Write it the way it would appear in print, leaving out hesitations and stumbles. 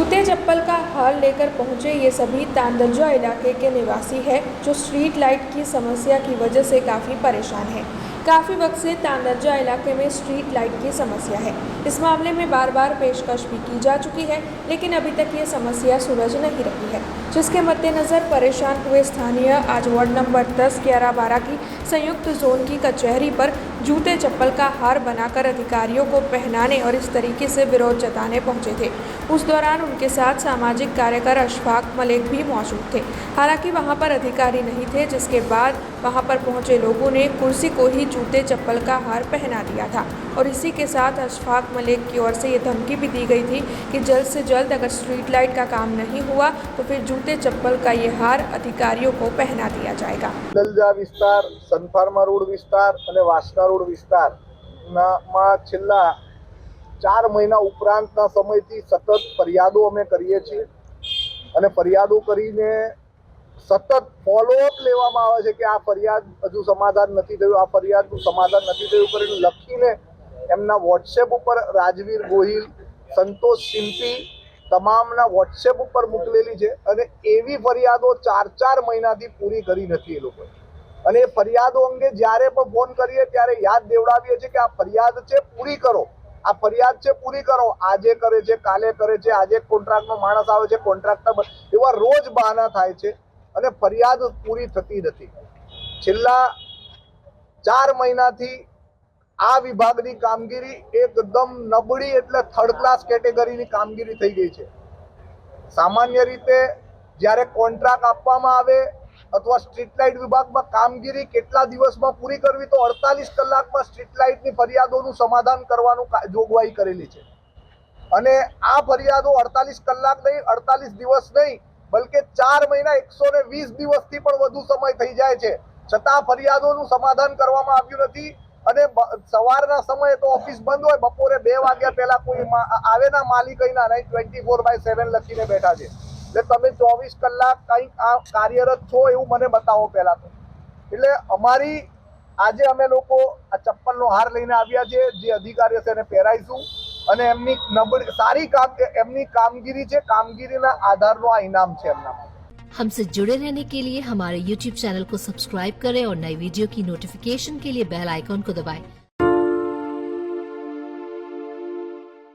जूते चप्पल का हार लेकर पहुंचे ये सभी तांदलजा इलाके के निवासी हैं जो स्ट्रीट लाइट की समस्या की वजह से काफ़ी परेशान हैं। काफ़ी वक्त से तांदलजा इलाके में स्ट्रीट लाइट की समस्या है। इस मामले में बार बार पेशकश भी की जा चुकी है, लेकिन अभी तक ये समस्या सुलझ नहीं रही है, जिसके मद्देनज़र परेशान हुए स्थानीय आज वार्ड नंबर 10, 11, 12 की संयुक्त जोन की कचहरी पर जूते चप्पल का हार बनाकर अधिकारियों को पहनाने और इस तरीके से विरोध जताने पहुंचे थे। उस दौरान उनके साथ सामाजिक कार्यकर अशफाक मलिक भी मौजूद थे। हालांकि वहां पर अधिकारी नहीं थे, जिसके बाद वहां पर पहुंचे लोगों ने कुर्सी को ही जूते चप्पल का हार पहना दिया था और इसी के साथ अशफाक मलिक की ओर से ये धमकी भी दी गई थी कि जल्द से जल्द अगर स्ट्रीट लाइट का काम नहीं हुआ तो फिर जूते चप्पल का ये हार अधिकारियों को पहना दिया जाएगा। તાંદલજા વિસ્તાર, સનફાર્મા રોડ વિસ્તાર અને વાસણા રોડ વિસ્તારમાં છેલ્લા 4 મહિના ઉપરાંતના સમયથી સતત ફરિયાદો અમે કરીએ છીએ અને ફરિયાદો કરીને સતત ફોલોઅપ લેવામાં આવે છે કે આ ફરિયાદ હજુ સમાધાન નથી થયું, આ ફરિયાદનું સમાધાન નથી થયું કરીને લખીને એમના વોટ્સએપ ઉપર રાજવીર ગોહિલ, સંતોષ સિમ્પી તમામના વોટ્સએપ ઉપર મોકલેલી છે અને એવી ફરિયાદો 4 મહિનાથી પૂરી કરી નથી એ લોકોએ। અને એ ફરિયાદો અંગે જ્યારે પણ ફોન કરીએ ત્યારે યાદ દેવડાવીએ છીએ કે આ ફરિયાદ છે પૂરી કરો, આ ફરિયાદ છે પૂરી કરો। આજે કરે છે, કાલે કરે છે, આજે કોન્ટ્રાક્ટનો માણસ આવે છે, કોન્ટ્રાક્ટર એવા રોજ બહાના થાય છે અને ફરિયાદ પૂરી થતી નથી। છેલ્લા 4 મહિનાથી આ વિભાગની કામગીરી એકદમ નબળી એટલે થર્ડ ક્લાસ કેટેગરીની કામગીરી થઈ ગઈ છે। સામાન્ય રીતે જ્યારે કોન્ટ્રાક્ટ આપવામાં આવે અથવા સ્ટ્રીટ લાઇટ વિભાગમાં કામગીરી કેટલા દિવસમાં પૂરી કરવી તો 48 કલાકમાં સ્ટ્રીટ લાઇટની ફરિયાદોનું સમાધાન કરવાનું જોગવાઈ કરેલી છે અને આ ફરિયાદો 48 કલાક નહીં, 48 દિવસ નહીં, બલકે 4 મહિના 120 દિવસથી પણ વધુ સમય થઈ જાય છે, છતાં ફરિયાદોનું સમાધાન કરવામાં આવ્યું નથી। અને સવારના સમયે તો ઓફિસ બંધ હોય, બપોરે 2 વાગ્યા પહેલા કોઈ આવે ના માલિક કઈના નહીં, 24/7 લખીને બેઠા છે। એટલે તમે 24 કલાક કંઈક આ કાર્યરત છો એવું મને બતાવો પહેલા તો। એટલે અમારી આજે અમે લોકો આ ચપ્પલનો હાર લઈને આવ્યા છે, જે અધિકારી હશે એને પહેરાઈશું અને એમની એમની કામગીરી છે, કામગીરીના આધારનો આ ઇનામ છે એમના। हमसे जुड़े रहने के लिए हमारे YouTube चैनल को सब्सक्राइब करें और नई वीडियो की नोटिफिकेशन के लिए बेल आइकॉन को दबाएं।